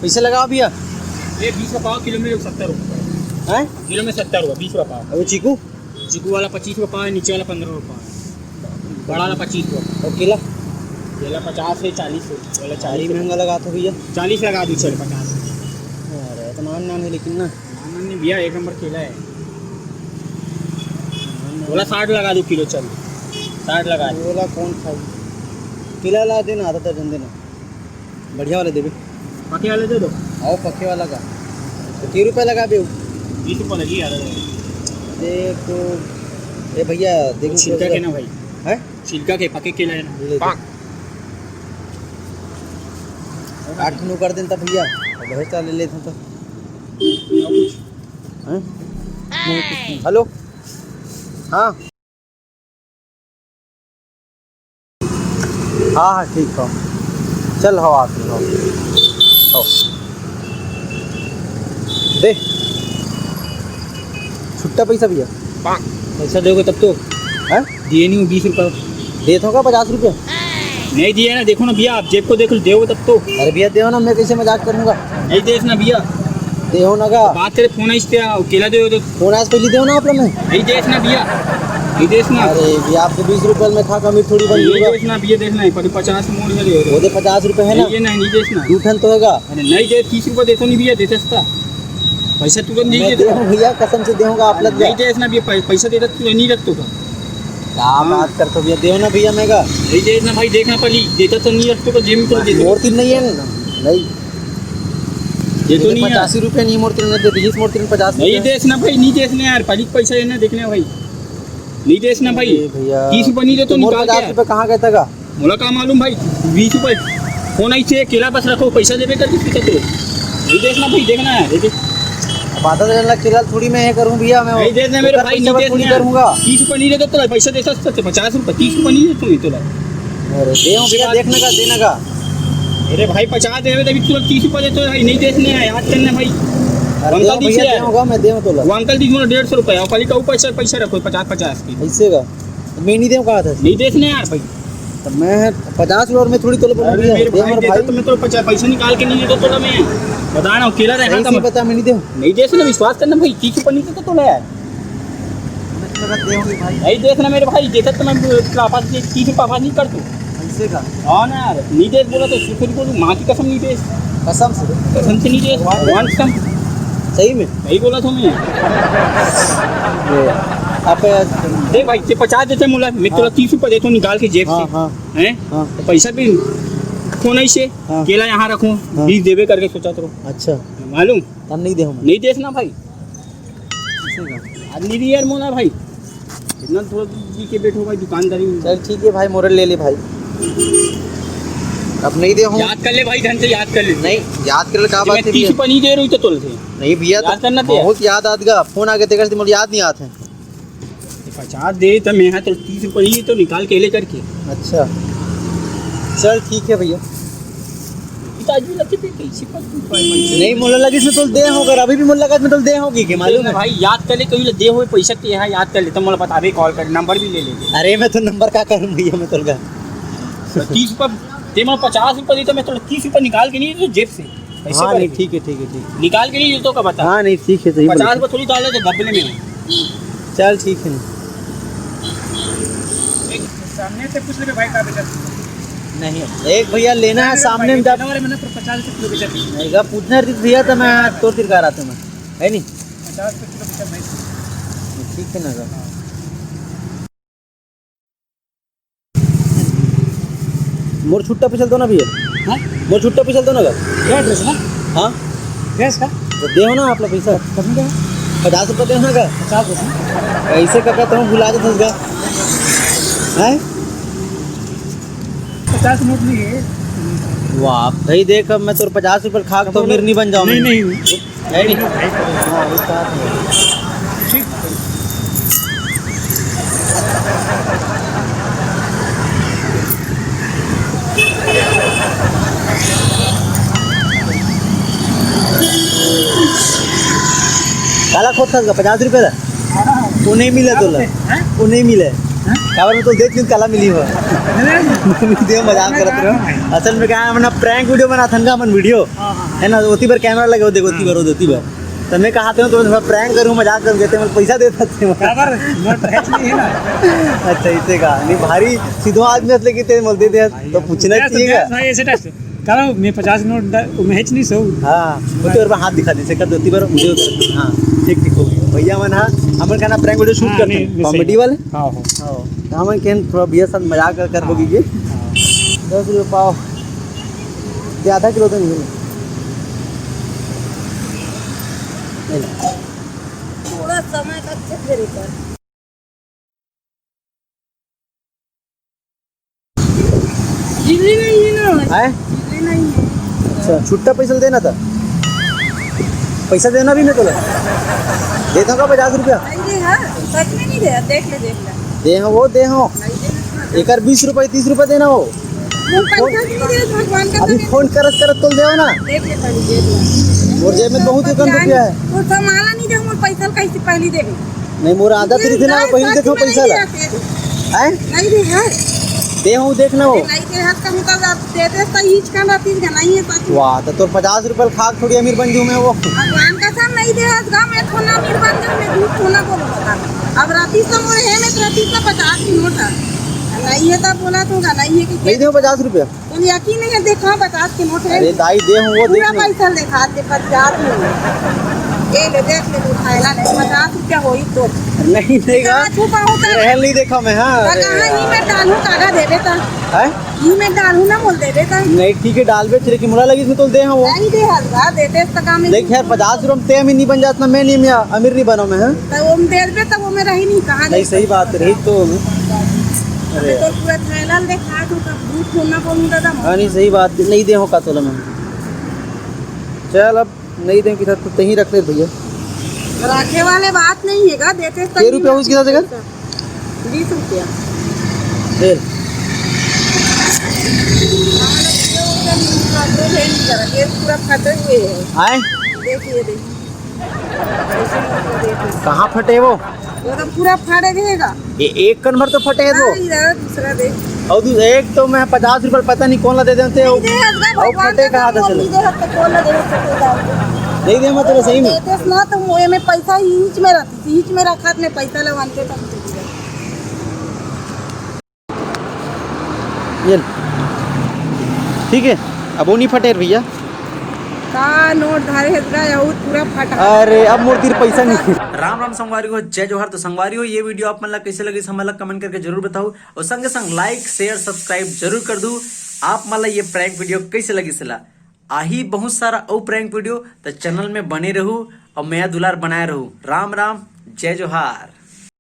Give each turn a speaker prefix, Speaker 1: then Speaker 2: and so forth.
Speaker 1: पैसे लगाओ भैया।
Speaker 2: ये 20 रुपये पाव, किलो में 70 रुपये
Speaker 1: हैं?
Speaker 2: किलो में 70 रुपये, 20 रुपये पाव।
Speaker 1: और वो चीकू?
Speaker 2: चीकू वाला 25 रुपये पाव, नीचे वाला 15 रुपये पाव, बड़ा वाला 25 रुपये।
Speaker 1: और केला?
Speaker 2: केला 50 से 40 वाला
Speaker 1: चाली
Speaker 2: 40
Speaker 1: महंगा लगा था भैया।
Speaker 2: 40 लगा दी, चल 50।
Speaker 1: अरे तो नान है लेकिन ना।
Speaker 2: नहीं भैया, 1 नंबर केला है। बोला 60 लगा दो किलो, चल 60 लगा दो।
Speaker 1: बोला कौन खाई? केला ला देना, आधा दर्जन देना, बढ़िया वाले देवे।
Speaker 2: पके वाले दे दो।
Speaker 1: आओ पक्के वाला का तो 30 रुपये लगा दे।
Speaker 2: 20 रुपये लगी यार।
Speaker 1: देखो ए भैया देखो
Speaker 2: छिलका के ना भाई,
Speaker 1: है
Speaker 2: छिलका के पके केला है ना।
Speaker 1: 8 किलो कर देता भैया, बहुत ले लेते तो। हैं? नहीं कुछ नहीं। हेलो हाँ हाँ हाँ ठीक हो, चल हो आप हो दे छुट्टा पैसा भैया।
Speaker 2: पैसा दोगे तब तो।
Speaker 1: है
Speaker 2: दिए नहीं 20 रुपये
Speaker 1: दे होगा 50 रुपये।
Speaker 2: नहीं दिए ना, देखो ना भैया, आप जेब को देखो, दोगे तब तो।
Speaker 1: अरे भैया दे ना, मैं कैसे मजाक करूँगा।
Speaker 2: नहीं देश ना भैया,
Speaker 1: दे हो ना का
Speaker 2: बात तेरे फोन इस केला दे तो।
Speaker 1: फोन आज पहले दे ना आप लोग में।
Speaker 2: नहीं देश ना भैया, नहीं देश ना।
Speaker 1: अरे भैया आपको 20 रुपये में खा कमी थोड़ी बन
Speaker 2: नहीं
Speaker 1: जाएगा।
Speaker 2: देश ना भैया, देखना है 50 मोड़ में दे
Speaker 1: वो दे 50 रुपये है ना।
Speaker 2: ये नहीं देश ना।
Speaker 1: 2 ठन तो होगा।
Speaker 2: अरे नहीं दे, 30 रुपये देते नहीं भैया, देते सस्ता पैसा तुरंत
Speaker 1: मैं
Speaker 2: नहीं
Speaker 1: दे
Speaker 2: देते।
Speaker 1: भैया कसम से देऊंगा आप लग
Speaker 2: नहीं देश ना भैया, पैसा देता तू नहीं रखते का।
Speaker 1: क्या बात करते हो भैया, दे ना भैया मैं का।
Speaker 2: नहीं देश ना भाई, देखना पड़ी, देता तो नहीं रखते तो जेब में तो दे दो।
Speaker 1: मोड़ नहीं है ना, नहीं
Speaker 2: ये तो नहीं है।
Speaker 1: 85 रुपये नहीं मोड़ तीन दे, 20 मोड़ 50
Speaker 2: नहीं देश ना भाई, नहीं देश ना यार, पलिक पैसा है ना, देखने भाई नहीं देश ना भाई।
Speaker 1: भैया
Speaker 2: 30 रुपये नहीं दे तो निकाल
Speaker 1: 50 रुपये कहाँ गया था?
Speaker 2: बोला का मालूम भाई, 20 रुपये फोन आई से केला बस रखो, पैसा देवे कर किसी तो नहीं देश ना भाई, देखना है देखे।
Speaker 1: आधा दर्जन लग केला थोड़ी मैं ये करूँ भैया, मैं
Speaker 2: नहीं देश ना मेरे भाई, नहीं देश
Speaker 1: थोड़ी
Speaker 2: ना
Speaker 1: करूँगा।
Speaker 2: 30 रुपये नहीं देते तो पैसा देता 50 रुपये, 30 रुपये नहीं देते तो।
Speaker 1: अरे दे भैया, देखने का देने का।
Speaker 2: अरे भाई 50 देवे तभी तुरंत 30 रुपये देते भाई, नहीं देश नहीं है, याद करना भाई।
Speaker 1: अरे
Speaker 2: अंकल
Speaker 1: भैया
Speaker 2: दीजिए
Speaker 1: देऊंगा मैं, देऊँ तो
Speaker 2: वो अंकल दीजिए 150 रुपये, और पलिक का ऊपर पैसा रखो 50 की।
Speaker 1: ऐसे का मैं नहीं देऊँ कहा था।
Speaker 2: नहीं देश नहीं यार भाई,
Speaker 1: तो मैं 50 और मैं थोड़ी तो
Speaker 2: अरे मेरे भाई देता तो मैं तो 50 पैसा निकाल के नहीं देता तो मैं बता रहा हूँ, केला रहना था।
Speaker 1: पता मैं नहीं दूँ।
Speaker 2: नहीं देश ना, विश्वास करना भाई, 30 रुपये नहीं देता तो यार। नहीं देखना मेरे भाई, देखा तो मैं वापस 30 रुपये वापस नहीं कर दूँ।
Speaker 1: ऐसे का
Speaker 2: हाँ ना यार, नहीं देश बोला तो फिर बोलूँ, माँ की कसम नहीं देश,
Speaker 1: कसम से
Speaker 2: नहीं देश, भगवान की कसम
Speaker 1: सही में
Speaker 2: सही बोला था मैं।
Speaker 1: आप
Speaker 2: देख भाई, 50 देते मोला, मैं तुला 30 रुपये देता हूँ निकाल के जेब से।
Speaker 1: हाँ हाँ
Speaker 2: हैं
Speaker 1: हाँ
Speaker 2: तो पैसा भी फोन ही से
Speaker 1: हाँ।
Speaker 2: केला यहाँ रखूँ,
Speaker 1: हाँ।
Speaker 2: 20 देवे करके सोचा तो
Speaker 1: अच्छा
Speaker 2: मालूम।
Speaker 1: तब नहीं दे
Speaker 2: नहीं देश ना भाई, आदमी भी यार मोला भाई, इतना थोड़ा जी के बैठो भाई दुकानदारी में।
Speaker 1: चल ठीक है भाई, मोरल ले ले भाई, अब नहीं दे हूँ।
Speaker 2: याद कर ले भाई, ढंग से याद कर ले।
Speaker 1: नहीं याद कर ले, क्या बात है
Speaker 2: 30
Speaker 1: भैया?
Speaker 2: रुपये नहीं दे रही तो तुल थे।
Speaker 1: नहीं भैया
Speaker 2: याद करना
Speaker 1: तो
Speaker 2: था।
Speaker 1: बहुत याद आएगा, फोन आगे तेरे से मुझे याद नहीं आते।
Speaker 2: 50 दे तो मैं तो 30 रुपये ही तो निकाल के ले करके।
Speaker 1: अच्छा चल ठीक है भैया। नहीं मुझे लगी इसमें तो दे होगा, अभी भी मुझे लगा इसमें तो दे होगी कि मालूम है
Speaker 2: भाई, याद कर ले, कहीं दे हुए पैसा के यहाँ याद कर ले तो मुझे बता दे, कॉल कर, नंबर भी ले ले।
Speaker 1: अरे मैं तो नंबर क्या करूँ भैया, मैं तो
Speaker 2: 30 रुपये दे, मैं 50 रुपये देता, मैं तो 30 रुपये निकाल के नहीं देता जेब से।
Speaker 1: हाँ नहीं ठीक है ठीक है ठीक है,
Speaker 2: निकाल के नहीं देता का बता।
Speaker 1: हाँ नहीं ठीक है सही
Speaker 2: 50 रुपये थोड़ी डाले तो गबले में।
Speaker 1: चल ठीक है।
Speaker 2: सामने से पूछ ले भाई का बेचा
Speaker 1: नहीं एक भैया लेना है सामने में जब
Speaker 2: मैंने 50 किलो बेचा
Speaker 1: नहीं का पूछना भैया तो मैं तो फिर कह रहा था मैं, है नहीं
Speaker 2: 50 किलो बेचा भाई।
Speaker 1: ठीक है ना सर। मोर छुट्टा पे चल दो ना भैया।
Speaker 2: हाँ
Speaker 1: मोर छुट्टा पे चल दो ना का।
Speaker 2: क्या ड्रेस ना,
Speaker 1: हाँ
Speaker 2: ड्रेस का
Speaker 1: तो दे हो ना आप लोग पैसा।
Speaker 2: कभी क्या
Speaker 1: 50 रुपये दे हो ना का।
Speaker 2: 50 ड्रेस
Speaker 1: ऐसे का कहता हूँ भुला देते उसका है।
Speaker 2: 50 नोट नहीं है।
Speaker 1: वाह भाई देख, अब मैं तो 50 रुपये खा के तो अमीर नहीं बन जाऊँ।
Speaker 2: नहीं नहीं
Speaker 1: है नहीं। हाँ इस बात है।
Speaker 2: ठीक
Speaker 1: काला खोद था 50 रुपये का, वो नहीं मिले तो वो नहीं मिले। काबर में तो देख क्यों काला मिली हो दे मजाक करत रहो असल में क्या है हमने प्रैंक वीडियो बना था ना मन वीडियो है ना ओती पर कैमरा लगे हो देखो ओती पर तो मैं कहा तो थोड़ा प्रैंक करूँ मजाक कर देते मतलब पैसा देता थे अच्छा इसे कहा नहीं भारी सीधो आदमी असले की ते बोलते थे तो पूछना चाहिए
Speaker 3: करो मैं 50 नोट मैच नहीं सो
Speaker 1: हाँ ओती पर हाथ दिखा दे से कर दोती पर मुझे हाँ ठीक ठीक हो गई भैया मन हाँ हमन का ना प्रैंक वीडियो शूट करते हैं कॉमेडी वाले
Speaker 3: हाँ हो
Speaker 1: हमन के थोड़ा भैया साथ मजाक कर बोगी के 10 रुपये पाव ये आधा किलो तो नहीं
Speaker 4: थोड़ा समय का चक्कर पर जिगरी नहीं है ना
Speaker 1: है
Speaker 4: जिगरी नहीं है
Speaker 1: अच्छा छुट्टा पैसा देना था पैसा देना भी मैं तो देता हूँ 50 रुपया
Speaker 4: नहीं दे हाँ सच में नहीं दे देख ले
Speaker 1: दे हो
Speaker 4: नहीं दे
Speaker 1: एक 20 रुपये 30 रुपये देना हो
Speaker 4: वो पैसा नहीं दे भगवान का
Speaker 1: अभी फोन करत करत तो दे ना
Speaker 4: देख ले पहले देख ले
Speaker 1: मोर जेब में बहुत कम रुपया है
Speaker 4: वो संभाला नहीं दे मोर पैसा कैसे पहले दे
Speaker 1: नहीं मोर आधा तेरी थे ना पहले देखो पैसा ला है
Speaker 4: नहीं दे हाँ
Speaker 1: दे हूँ देखना हो
Speaker 4: नहीं दे हाँ कहूँ तो दे दे तो हीच का ना तीस का नहीं है सच में
Speaker 1: वाह तो 50 रुपये खा के थोड़ी अमीर बन जूँ मैं वो
Speaker 4: भगवान का सब नहीं दे गाँव में थोड़ा अमीर बन जाऊँ मैं झूठ थोड़ा बोलो बता अब राती से मोर है मैं राती का 50 की नोट है नहीं है तब बोला तो नहीं है कि
Speaker 1: नहीं दे 50 रुपया
Speaker 4: तुम यकीन नहीं है देखा 50 के नोट है
Speaker 1: अरे दाई दे हूँ वो
Speaker 4: पूरा
Speaker 1: देख
Speaker 4: पैसा दिखा दे 50 में ये ले देख ले उठाएला नहीं 50 रुपया होई तो
Speaker 1: नहीं देगा
Speaker 4: कहाँ छुपा होता है
Speaker 1: रहल नहीं देखा मैं हाँ अरे
Speaker 4: कहाँ ही
Speaker 1: यार।
Speaker 4: में डालूं कागा दे देता
Speaker 1: है
Speaker 4: ही में डालूं ना बोल दे देता
Speaker 1: नहीं ठीक है डाल बे तेरे की मुड़ा लगी इसमें तो दे हूँ वो
Speaker 4: नहीं दे हलवा देते तका में
Speaker 1: देख यार 50 रुपये ते अमीर नहीं बन जाता मैं नहीं मैं अमीर नहीं बना मैं हाँ
Speaker 4: तो वो में दे दे तब वो में रही नहीं कहाँ
Speaker 1: नहीं सही बात रही तो अरे
Speaker 4: तो पूरा थैला देखा तो तब झूठ थोड़ा बोलूं दादा
Speaker 1: हाँ नहीं सही बात नहीं दे हो का तोला मैं चल अब नहीं दें किधर तो तहीं रख ले भैया
Speaker 4: रखे वाले बात नहीं है का देते
Speaker 1: के रुपया उसके साथ अगर
Speaker 4: 20 रुपया
Speaker 1: दे
Speaker 4: पूरा फटे हुए है
Speaker 1: आए
Speaker 4: देखिए देखिए
Speaker 1: कहाँ फटे वो
Speaker 4: वो तो पूरा फाड़े रहेगा
Speaker 1: एक कन भर तो फटे है तो
Speaker 4: दूसरा देख
Speaker 1: और एक तो मैं 50 रुपये पता नहीं कौन ला दे देते हो और फटे कहाँ था चले नहीं दे मैं तेरे सही में
Speaker 4: ना तो मुँह में पैसा हीच में रहती थी हीच में रखा में पैसा लगाते
Speaker 1: ये ठीक है अब वो नहीं फटे भैया
Speaker 4: का नोट धारे है पूरा फटा
Speaker 1: अरे अब मूर्ति पैसा नहीं
Speaker 5: राम राम संगवारी हो जय जोहर। तो संगवारी हो ये वीडियो आप मतलब कैसे लगी मतलब कमेंट करके जरूर बताओ और संगे संग लाइक शेयर सब्सक्राइब जरूर कर दू। आप मतलब ये प्रैंक वीडियो कैसे लगी सला आही बहुत सारा और प्रैंक वीडियो तो चैनल में बने रहू और मैं दुलार बनाए रहू। राम राम जय जोहार।